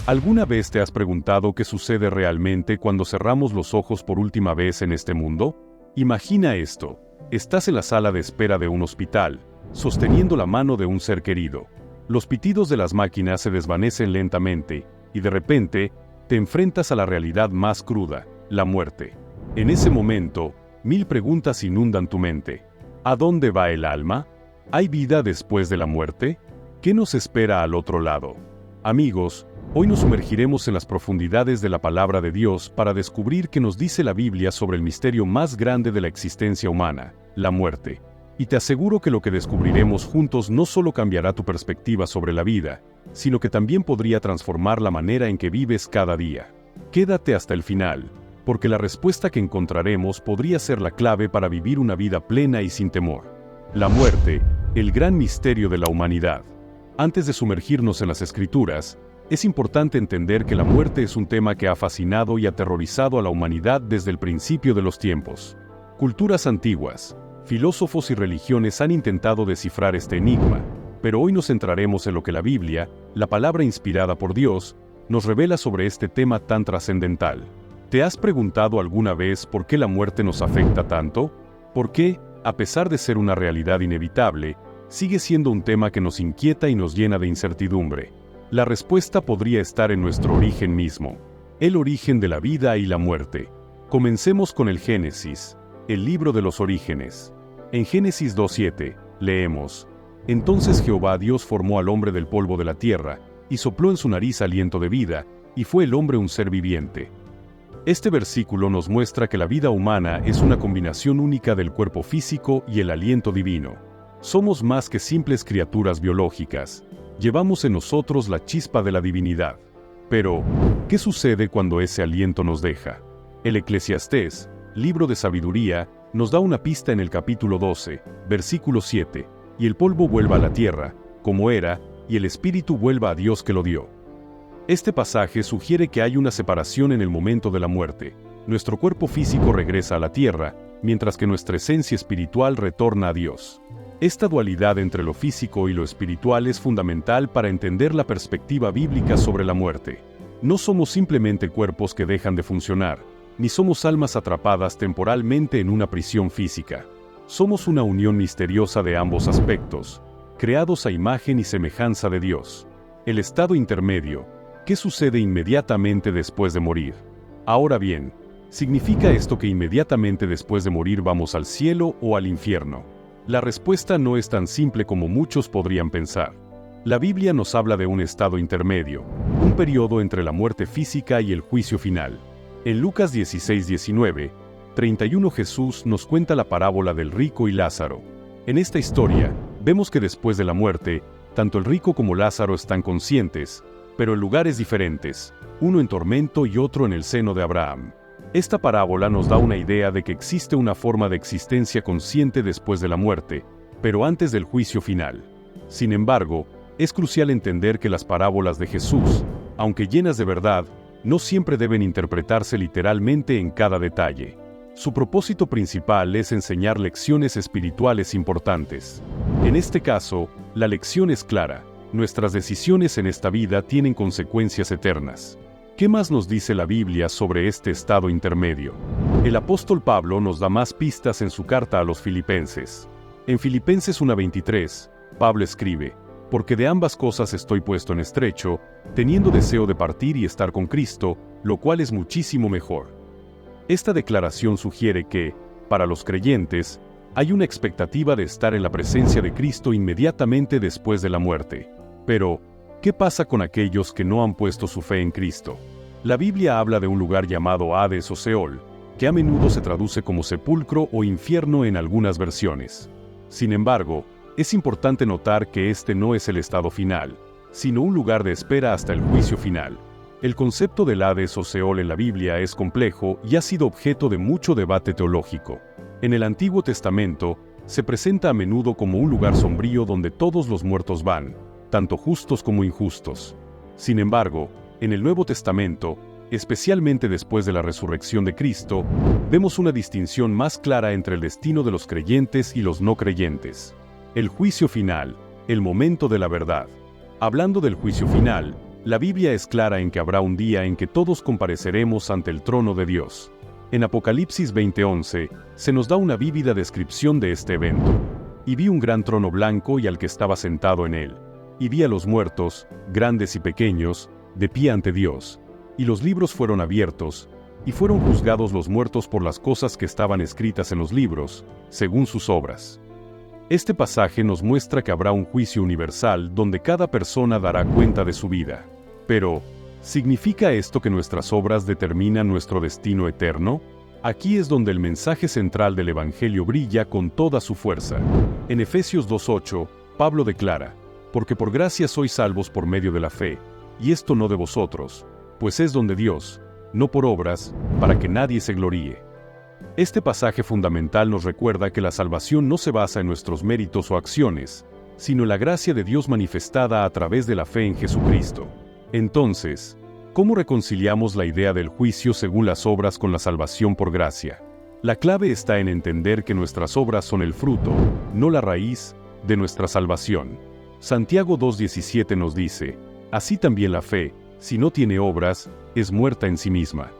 ¿Alguna vez te has preguntado qué sucede realmente cuando cerramos los ojos por última vez en este mundo? Imagina esto. Estás en la sala de espera de un hospital, sosteniendo la mano de un ser querido. Los pitidos de las máquinas se desvanecen lentamente, y de repente, te enfrentas a la realidad más cruda, la muerte. En ese momento, 1000 preguntas inundan tu mente. ¿A dónde va el alma? ¿Hay vida después de la muerte? ¿Qué nos espera al otro lado? Amigos, hoy nos sumergiremos en las profundidades de la palabra de Dios para descubrir qué nos dice la Biblia sobre el misterio más grande de la existencia humana, la muerte. Y te aseguro que lo que descubriremos juntos no solo cambiará tu perspectiva sobre la vida, sino que también podría transformar la manera en que vives cada día. Quédate hasta el final, porque la respuesta que encontraremos podría ser la clave para vivir una vida plena y sin temor. La muerte, el gran misterio de la humanidad. Antes de sumergirnos en las Escrituras, es importante entender que la muerte es un tema que ha fascinado y aterrorizado a la humanidad desde el principio de los tiempos. Culturas antiguas, filósofos y religiones han intentado descifrar este enigma, pero hoy nos centraremos en lo que la Biblia, la palabra inspirada por Dios, nos revela sobre este tema tan trascendental. ¿Te has preguntado alguna vez por qué la muerte nos afecta tanto? ¿Por qué, a pesar de ser una realidad inevitable, sigue siendo un tema que nos inquieta y nos llena de incertidumbre? La respuesta podría estar en nuestro origen mismo, el origen de la vida y la muerte. Comencemos con el Génesis, el libro de los orígenes. En Génesis 2:7, leemos: Entonces Jehová Dios formó al hombre del polvo de la tierra, y sopló en su nariz aliento de vida, y fue el hombre un ser viviente. Este versículo nos muestra que la vida humana es una combinación única del cuerpo físico y el aliento divino. Somos más que simples criaturas biológicas. Llevamos en nosotros la chispa de la divinidad. Pero, ¿qué sucede cuando ese aliento nos deja? El Eclesiastés, libro de sabiduría, nos da una pista en el capítulo 12, versículo 7, y el polvo vuelva a la tierra, como era, y el espíritu vuelva a Dios que lo dio. Este pasaje sugiere que hay una separación en el momento de la muerte. Nuestro cuerpo físico regresa a la tierra, mientras que nuestra esencia espiritual retorna a Dios. Esta dualidad entre lo físico y lo espiritual es fundamental para entender la perspectiva bíblica sobre la muerte. No somos simplemente cuerpos que dejan de funcionar, ni somos almas atrapadas temporalmente en una prisión física. Somos una unión misteriosa de ambos aspectos, creados a imagen y semejanza de Dios. El estado intermedio, ¿qué sucede inmediatamente después de morir? Ahora bien, ¿significa esto que inmediatamente después de morir vamos al cielo o al infierno? La respuesta no es tan simple como muchos podrían pensar. La Biblia nos habla de un estado intermedio, un periodo entre la muerte física y el juicio final. En Lucas 16:19, 31 Jesús nos cuenta la parábola del rico y Lázaro. En esta historia, vemos que después de la muerte, tanto el rico como Lázaro están conscientes, pero en lugares diferentes, uno en tormento y otro en el seno de Abraham. Esta parábola nos da una idea de que existe una forma de existencia consciente después de la muerte, pero antes del juicio final. Sin embargo, es crucial entender que las parábolas de Jesús, aunque llenas de verdad, no siempre deben interpretarse literalmente en cada detalle. Su propósito principal es enseñar lecciones espirituales importantes. En este caso, la lección es clara: nuestras decisiones en esta vida tienen consecuencias eternas. ¿Qué más nos dice la Biblia sobre este estado intermedio? El apóstol Pablo nos da más pistas en su carta a los Filipenses. En Filipenses 1:23, Pablo escribe: Porque de ambas cosas estoy puesto en estrecho, teniendo deseo de partir y estar con Cristo, lo cual es muchísimo mejor. Esta declaración sugiere que, para los creyentes, hay una expectativa de estar en la presencia de Cristo inmediatamente después de la muerte. Pero, ¿qué pasa con aquellos que no han puesto su fe en Cristo? La Biblia habla de un lugar llamado Hades o Seol, que a menudo se traduce como sepulcro o infierno en algunas versiones. Sin embargo, es importante notar que este no es el estado final, sino un lugar de espera hasta el juicio final. El concepto del Hades o Seol en la Biblia es complejo y ha sido objeto de mucho debate teológico. En el Antiguo Testamento, se presenta a menudo como un lugar sombrío donde todos los muertos van, tanto justos como injustos. Sin embargo, en el Nuevo Testamento, especialmente después de la resurrección de Cristo, vemos una distinción más clara entre el destino de los creyentes y los no creyentes. El juicio final, el momento de la verdad. Hablando del juicio final, La Biblia es clara en que habrá un día en que todos compareceremos ante el trono de Dios. En Apocalipsis 20:11, se nos da una vívida descripción de este evento. Y vi un gran trono blanco y al que estaba sentado en él. Y vi a los muertos, grandes y pequeños, de pie ante Dios. Y los libros fueron abiertos, y fueron juzgados los muertos por las cosas que estaban escritas en los libros, según sus obras. Este pasaje nos muestra que habrá un juicio universal donde cada persona dará cuenta de su vida. Pero, ¿significa esto que nuestras obras determinan nuestro destino eterno? Aquí es donde el mensaje central del Evangelio brilla con toda su fuerza. En Efesios 2:8, Pablo declara: «Porque por gracia sois salvos por medio de la fe, y esto no de vosotros, pues es don de Dios, no por obras, para que nadie se gloríe». Este pasaje fundamental nos recuerda que la salvación no se basa en nuestros méritos o acciones, sino en la gracia de Dios manifestada a través de la fe en Jesucristo. Entonces, ¿cómo reconciliamos la idea del juicio según las obras con la salvación por gracia? La clave está en entender que nuestras obras son el fruto, no la raíz, de nuestra salvación. Santiago 2:17 nos dice: «Así también la fe, si no tiene obras, es muerta en sí misma».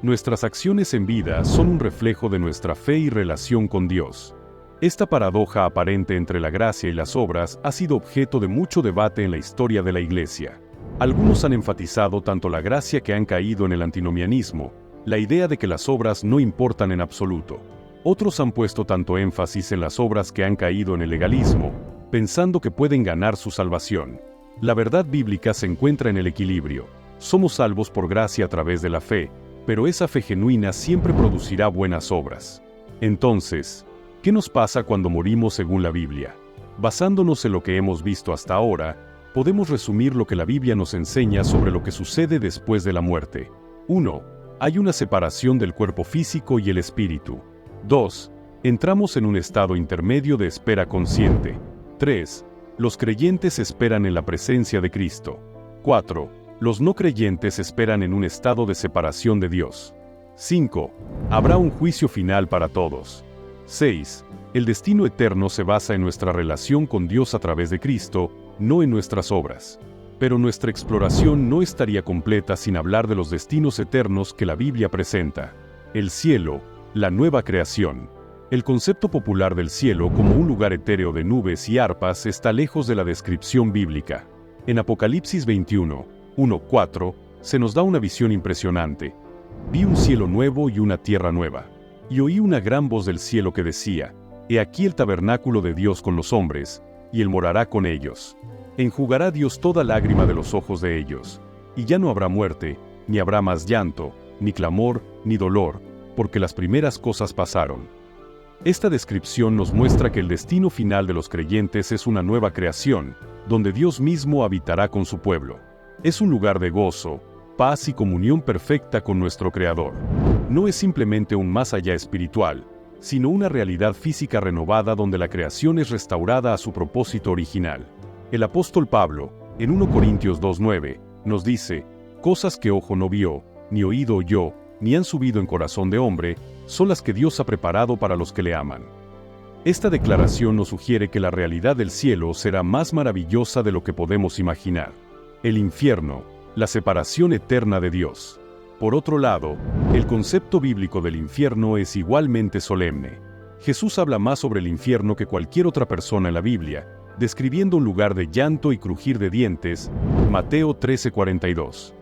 Nuestras acciones en vida son un reflejo de nuestra fe y relación con Dios. Esta paradoja aparente entre la gracia y las obras ha sido objeto de mucho debate en la historia de la Iglesia. Algunos han enfatizado tanto la gracia que han caído en el antinomianismo, la idea de que las obras no importan en absoluto. Otros han puesto tanto énfasis en las obras que han caído en el legalismo, pensando que pueden ganar su salvación. La verdad bíblica se encuentra en el equilibrio. Somos salvos por gracia a través de la fe, pero esa fe genuina siempre producirá buenas obras. Entonces, ¿qué nos pasa cuando morimos según la Biblia? Basándonos en lo que hemos visto hasta ahora, podemos resumir lo que la Biblia nos enseña sobre lo que sucede después de la muerte. 1. Hay una separación del cuerpo físico y el espíritu. 2. Entramos en un estado intermedio de espera consciente. 3. Los creyentes esperan en la presencia de Cristo. 4. Los no creyentes esperan en un estado de separación de Dios. 5. Habrá un juicio final para todos. 6. El destino eterno se basa en nuestra relación con Dios a través de Cristo, no en nuestras obras. Pero nuestra exploración no estaría completa sin hablar de los destinos eternos que la Biblia presenta. El cielo, la nueva creación. El concepto popular del cielo como un lugar etéreo de nubes y arpas está lejos de la descripción bíblica. En Apocalipsis 21:1-4, se nos da una visión impresionante. Vi un cielo nuevo y una tierra nueva. Y oí una gran voz del cielo que decía: «He aquí el tabernáculo de Dios con los hombres, y él morará con ellos. Enjugará Dios toda lágrima de los ojos de ellos. Y ya no habrá muerte, ni habrá más llanto, ni clamor, ni dolor, porque las primeras cosas pasaron». Esta descripción nos muestra que el destino final de los creyentes es una nueva creación, donde Dios mismo habitará con su pueblo. Es un lugar de gozo, paz y comunión perfecta con nuestro Creador. No es simplemente un más allá espiritual, sino una realidad física renovada donde la creación es restaurada a su propósito original. El apóstol Pablo, en 1 Corintios 2:9, nos dice: «Cosas que ojo no vio, ni oído oyó, ni han subido en corazón de hombre, son las que Dios ha preparado para los que le aman». Esta declaración nos sugiere que la realidad del cielo será más maravillosa de lo que podemos imaginar. El infierno, la separación eterna de Dios. Por otro lado, el concepto bíblico del infierno es igualmente solemne. Jesús habla más sobre el infierno que cualquier otra persona en la Biblia, describiendo un lugar de llanto y crujir de dientes, Mateo 13:42.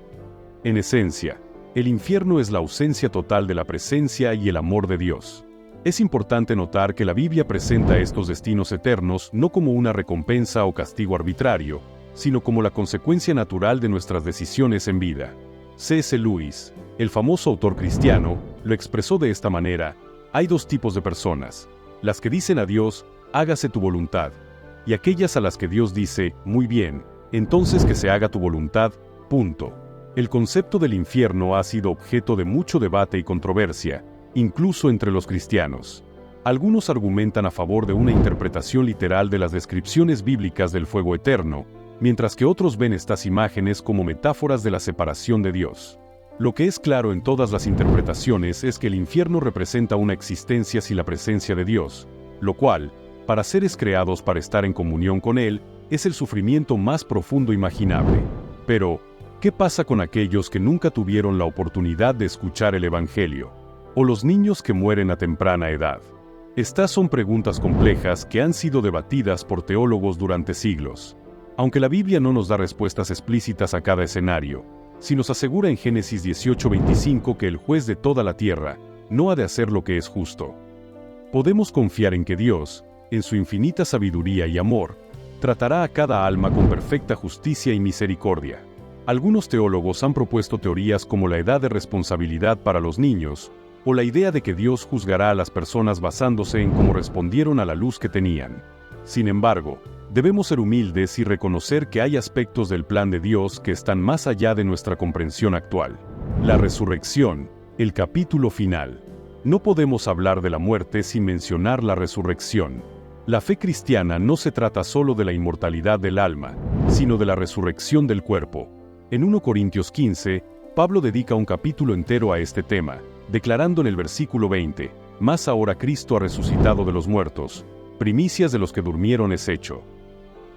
En esencia, el infierno es la ausencia total de la presencia y el amor de Dios. Es importante notar que la Biblia presenta estos destinos eternos no como una recompensa o castigo arbitrario, sino como la consecuencia natural de nuestras decisiones en vida. C.S. Lewis, el famoso autor cristiano, lo expresó de esta manera: hay dos tipos de personas, las que dicen a Dios, hágase tu voluntad, y aquellas a las que Dios dice, muy bien, entonces que se haga tu voluntad, punto. El concepto del infierno ha sido objeto de mucho debate y controversia, incluso entre los cristianos. Algunos argumentan a favor de una interpretación literal de las descripciones bíblicas del fuego eterno, mientras que otros ven estas imágenes como metáforas de la separación de Dios. Lo que es claro en todas las interpretaciones es que el infierno representa una existencia sin la presencia de Dios, lo cual, para seres creados para estar en comunión con Él, es el sufrimiento más profundo imaginable. Pero, ¿Qué pasa con aquellos que nunca tuvieron la oportunidad de escuchar el Evangelio? ¿O los niños que mueren a temprana edad? Estas son preguntas complejas que han sido debatidas por teólogos durante siglos. Aunque la Biblia no nos da respuestas explícitas a cada escenario, si nos asegura en Génesis 18:25 que el juez de toda la tierra no ha de hacer lo que es justo, podemos confiar en que Dios, en su infinita sabiduría y amor, tratará a cada alma con perfecta justicia y misericordia. Algunos teólogos han propuesto teorías como la edad de responsabilidad para los niños, o la idea de que Dios juzgará a las personas basándose en cómo respondieron a la luz que tenían. Sin embargo, debemos ser humildes y reconocer que hay aspectos del plan de Dios que están más allá de nuestra comprensión actual. La resurrección, el capítulo final. No podemos hablar de la muerte sin mencionar la resurrección. La fe cristiana no se trata solo de la inmortalidad del alma, sino de la resurrección del cuerpo. En 1 Corintios 15, Pablo dedica un capítulo entero a este tema, declarando en el versículo 20, «Mas ahora Cristo ha resucitado de los muertos, primicias de los que durmieron es hecho».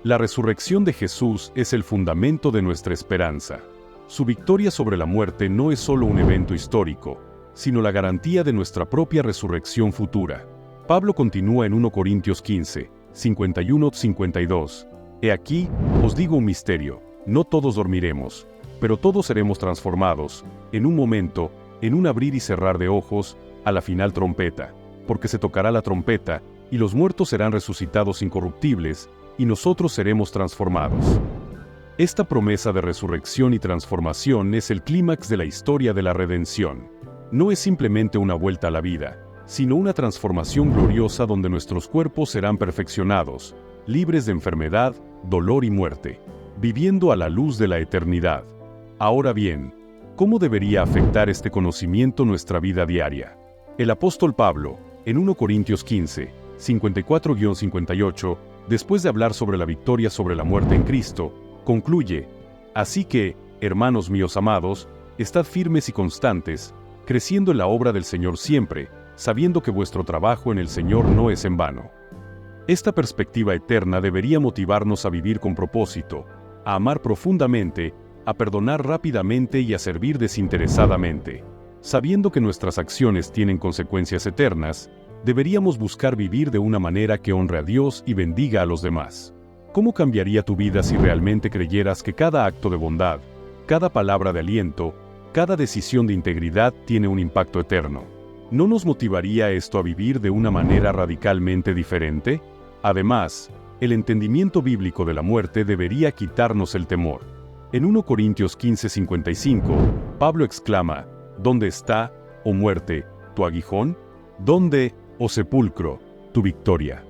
La resurrección de Jesús es el fundamento de nuestra esperanza. Su victoria sobre la muerte no es solo un evento histórico, sino la garantía de nuestra propia resurrección futura. Pablo continúa en 1 Corintios 15, 51-52. «He aquí, os digo un misterio, no todos dormiremos, pero todos seremos transformados, en un momento, en un abrir y cerrar de ojos, a la final trompeta, porque se tocará la trompeta, y los muertos serán resucitados incorruptibles, y nosotros seremos transformados». Esta promesa de resurrección y transformación es el clímax de la historia de la redención. No es simplemente una vuelta a la vida, sino una transformación gloriosa donde nuestros cuerpos serán perfeccionados, libres de enfermedad, dolor y muerte, viviendo a la luz de la eternidad. Ahora bien, ¿cómo debería afectar este conocimiento nuestra vida diaria? El apóstol Pablo, en 1 Corintios 15, 54-58, después de hablar sobre la victoria sobre la muerte en Cristo, concluye: «Así que, hermanos míos amados, estad firmes y constantes, creciendo en la obra del Señor siempre, sabiendo que vuestro trabajo en el Señor no es en vano». Esta perspectiva eterna debería motivarnos a vivir con propósito, a amar profundamente, a perdonar rápidamente y a servir desinteresadamente. Sabiendo que nuestras acciones tienen consecuencias eternas, deberíamos buscar vivir de una manera que honre a Dios y bendiga a los demás. ¿Cómo cambiaría tu vida si realmente creyeras que cada acto de bondad, cada palabra de aliento, cada decisión de integridad tiene un impacto eterno? ¿No nos motivaría esto a vivir de una manera radicalmente diferente? Además, el entendimiento bíblico de la muerte debería quitarnos el temor. En 1 Corintios 15:55, Pablo exclama: «¿Dónde está, oh muerte, tu aguijón? ¿Dónde, oh sepulcro, tu victoria?».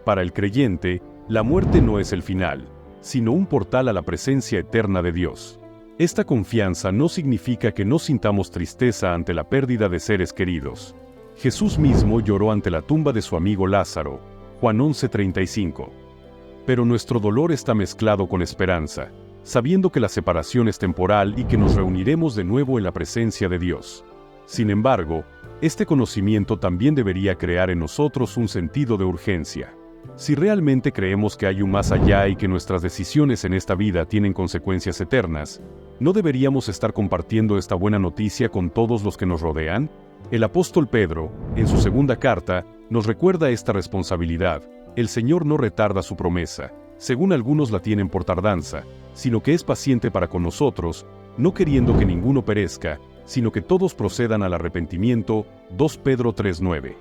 Para el creyente, la muerte no es el final, sino un portal a la presencia eterna de Dios. Esta confianza no significa que no sintamos tristeza ante la pérdida de seres queridos. Jesús mismo lloró ante la tumba de su amigo Lázaro, Juan 11:35. Pero nuestro dolor está mezclado con esperanza, sabiendo que la separación es temporal y que nos reuniremos de nuevo en la presencia de Dios. Sin embargo, este conocimiento también debería crear en nosotros un sentido de urgencia. Si realmente creemos que hay un más allá y que nuestras decisiones en esta vida tienen consecuencias eternas, ¿no deberíamos estar compartiendo esta buena noticia con todos los que nos rodean? El apóstol Pedro, en su segunda carta, nos recuerda esta responsabilidad. El Señor no retarda su promesa, según algunos la tienen por tardanza, sino que es paciente para con nosotros, no queriendo que ninguno perezca, sino que todos procedan al arrepentimiento. 2 Pedro 3:9.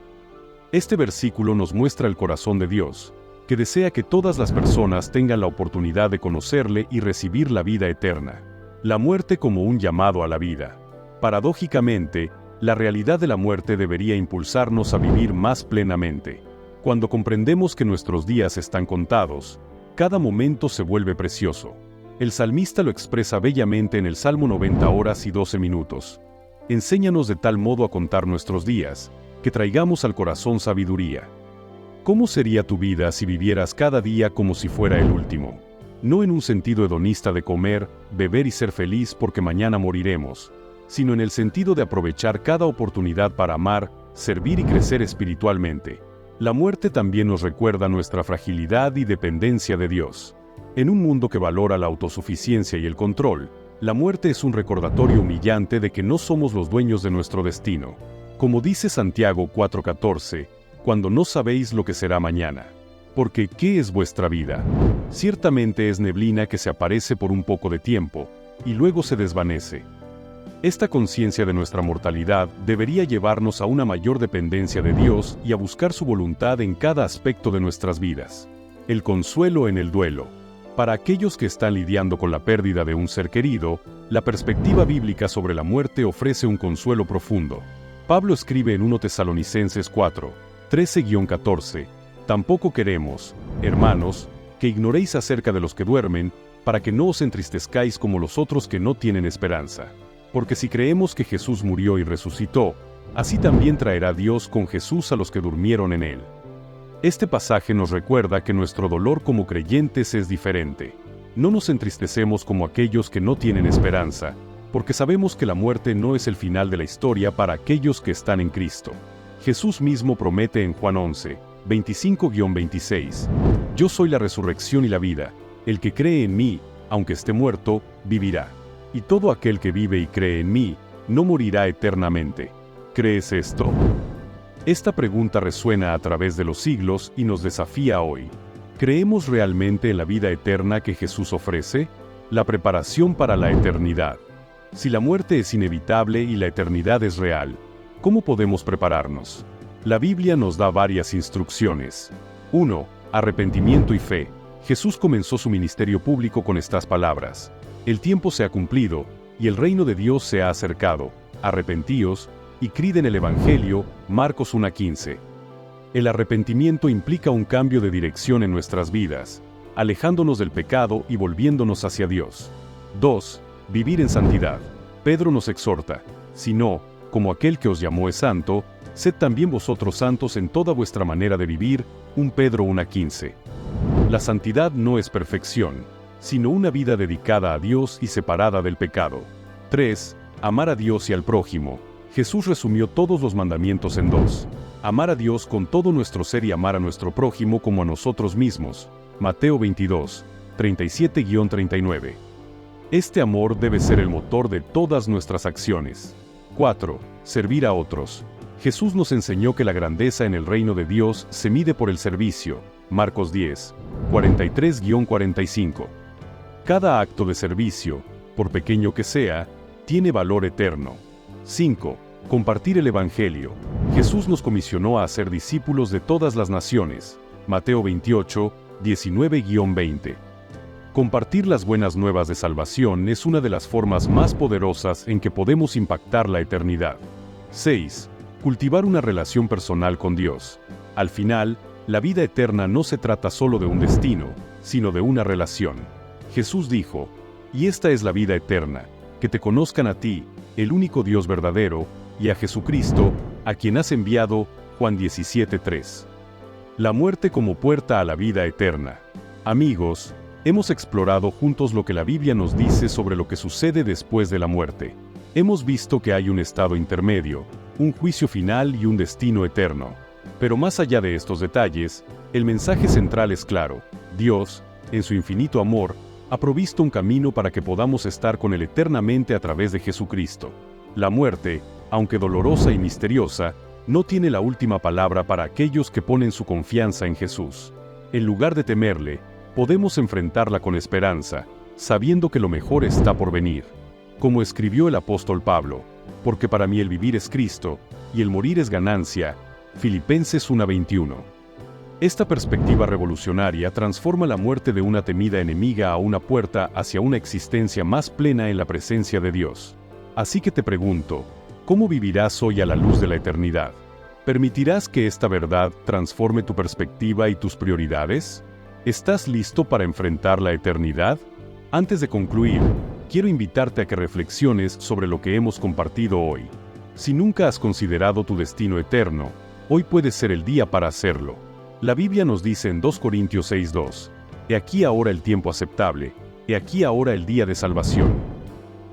Este versículo nos muestra el corazón de Dios, que desea que todas las personas tengan la oportunidad de conocerle y recibir la vida eterna. La muerte como un llamado a la vida. Paradójicamente, la realidad de la muerte debería impulsarnos a vivir más plenamente. Cuando comprendemos que nuestros días están contados, cada momento se vuelve precioso. El salmista lo expresa bellamente en el Salmo 90 horas y 12 minutos. Enséñanos de tal modo a contar nuestros días, que traigamos al corazón sabiduría. ¿Cómo sería tu vida si vivieras cada día como si fuera el último? No en un sentido hedonista de comer, beber y ser feliz porque mañana moriremos, sino en el sentido de aprovechar cada oportunidad para amar, servir y crecer espiritualmente. La muerte también nos recuerda nuestra fragilidad y dependencia de Dios. En un mundo que valora la autosuficiencia y el control, La muerte es un recordatorio humillante de que no somos los dueños de nuestro destino. Como dice Santiago 4:14, cuando no sabéis lo que será mañana. Porque ¿qué es vuestra vida? Ciertamente es neblina que se aparece por un poco de tiempo, y luego se desvanece. Esta conciencia de nuestra mortalidad debería llevarnos a una mayor dependencia de Dios y a buscar su voluntad en cada aspecto de nuestras vidas. El consuelo en el duelo. Para aquellos que están lidiando con la pérdida de un ser querido, la perspectiva bíblica sobre la muerte ofrece un consuelo profundo. Pablo escribe en 1 Tesalonicenses 4, 13-14, «Tampoco queremos, hermanos, que ignoréis acerca de los que duermen, para que no os entristezcáis como los otros que no tienen esperanza. Porque si creemos que Jesús murió y resucitó, así también traerá Dios con Jesús a los que durmieron en él». Este pasaje nos recuerda que nuestro dolor como creyentes es diferente. No nos entristecemos como aquellos que no tienen esperanza, porque sabemos que la muerte no es el final de la historia para aquellos que están en Cristo. Jesús mismo promete en Juan 11, 25-26, «Yo soy la resurrección y la vida, el que cree en mí, aunque esté muerto, vivirá. Y todo aquel que vive y cree en mí, no morirá eternamente». ¿Crees esto? Esta pregunta resuena a través de los siglos y nos desafía hoy. ¿Creemos realmente en la vida eterna que Jesús ofrece? La preparación para la eternidad. Si la muerte es inevitable y la eternidad es real, ¿cómo podemos prepararnos? La Biblia nos da varias instrucciones. 1. Arrepentimiento y fe. Jesús comenzó su ministerio público con estas palabras: «El tiempo se ha cumplido, y el reino de Dios se ha acercado. Arrepentíos, y creed en el Evangelio». Marcos 1:15. El arrepentimiento implica un cambio de dirección en nuestras vidas, alejándonos del pecado y volviéndonos hacia Dios. 2. Vivir en santidad. Pedro nos exhorta: «Si no, como aquel que os llamó es santo, sed también vosotros santos en toda vuestra manera de vivir». 1 Pedro 1:15. La santidad no es perfección, sino una vida dedicada a Dios y separada del pecado. 3. Amar a Dios y al prójimo. Jesús resumió todos los mandamientos en 2. Amar a Dios con todo nuestro ser y amar a nuestro prójimo como a nosotros mismos. Mateo 22, 37-39. Este amor debe ser el motor de todas nuestras acciones. 4. Servir a otros. Jesús nos enseñó que la grandeza en el reino de Dios se mide por el servicio. Marcos 10, 43-45. Cada acto de servicio, por pequeño que sea, tiene valor eterno. 5. Compartir el Evangelio. Jesús nos comisionó a ser discípulos de todas las naciones. Mateo 28, 19-20. Compartir las buenas nuevas de salvación es una de las formas más poderosas en que podemos impactar la eternidad. 6. Cultivar una relación personal con Dios. Al final, la vida eterna no se trata solo de un destino, sino de una relación. Jesús dijo: «Y esta es la vida eterna, que te conozcan a ti, el único Dios verdadero, y a Jesucristo, a quien has enviado». Juan 17:3. La muerte como puerta a la vida eterna. Amigos, hemos explorado juntos lo que la Biblia nos dice sobre lo que sucede después de la muerte. Hemos visto que hay un estado intermedio, un juicio final y un destino eterno. Pero más allá de estos detalles, el mensaje central es claro: Dios, en su infinito amor, ha provisto un camino para que podamos estar con Él eternamente a través de Jesucristo. La muerte, aunque dolorosa y misteriosa, no tiene la última palabra para aquellos que ponen su confianza en Jesús. En lugar de temerle, podemos enfrentarla con esperanza, sabiendo que lo mejor está por venir. Como escribió el apóstol Pablo: «Porque para mí el vivir es Cristo, y el morir es ganancia». Filipenses 1:21. Esta perspectiva revolucionaria transforma la muerte de una temida enemiga a una puerta hacia una existencia más plena en la presencia de Dios. Así que te pregunto, ¿cómo vivirás hoy a la luz de la eternidad? ¿Permitirás que esta verdad transforme tu perspectiva y tus prioridades? ¿Estás listo para enfrentar la eternidad? Antes de concluir, quiero invitarte a que reflexiones sobre lo que hemos compartido hoy. Si nunca has considerado tu destino eterno, hoy puede ser el día para hacerlo. La Biblia nos dice en 2 Corintios 6:2, «He aquí ahora el tiempo aceptable, he aquí ahora el día de salvación».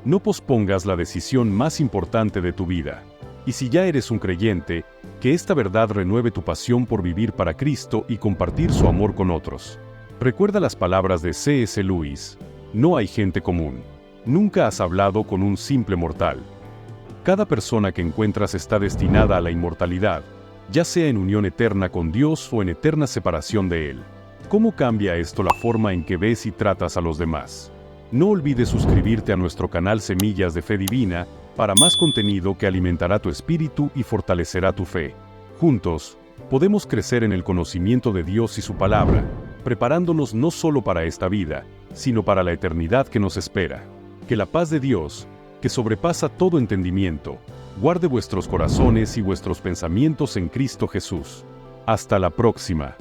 No pospongas la decisión más importante de tu vida. Y si ya eres un creyente, que esta verdad renueve tu pasión por vivir para Cristo y compartir su amor con otros. Recuerda las palabras de C.S. Lewis: «No hay gente común. Nunca has hablado con un simple mortal. Cada persona que encuentras está destinada a la inmortalidad, ya sea en unión eterna con Dios o en eterna separación de Él. ¿Cómo cambia esto la forma en que ves y tratas a los demás? No olvides suscribirte a nuestro canal Semillas de Fe Divina para más contenido que alimentará tu espíritu y fortalecerá tu fe. Juntos, podemos crecer en el conocimiento de Dios y su palabra, preparándonos no solo para esta vida, sino para la eternidad que nos espera. Que la paz de Dios, que sobrepasa todo entendimiento, guarde vuestros corazones y vuestros pensamientos en Cristo Jesús. Hasta la próxima.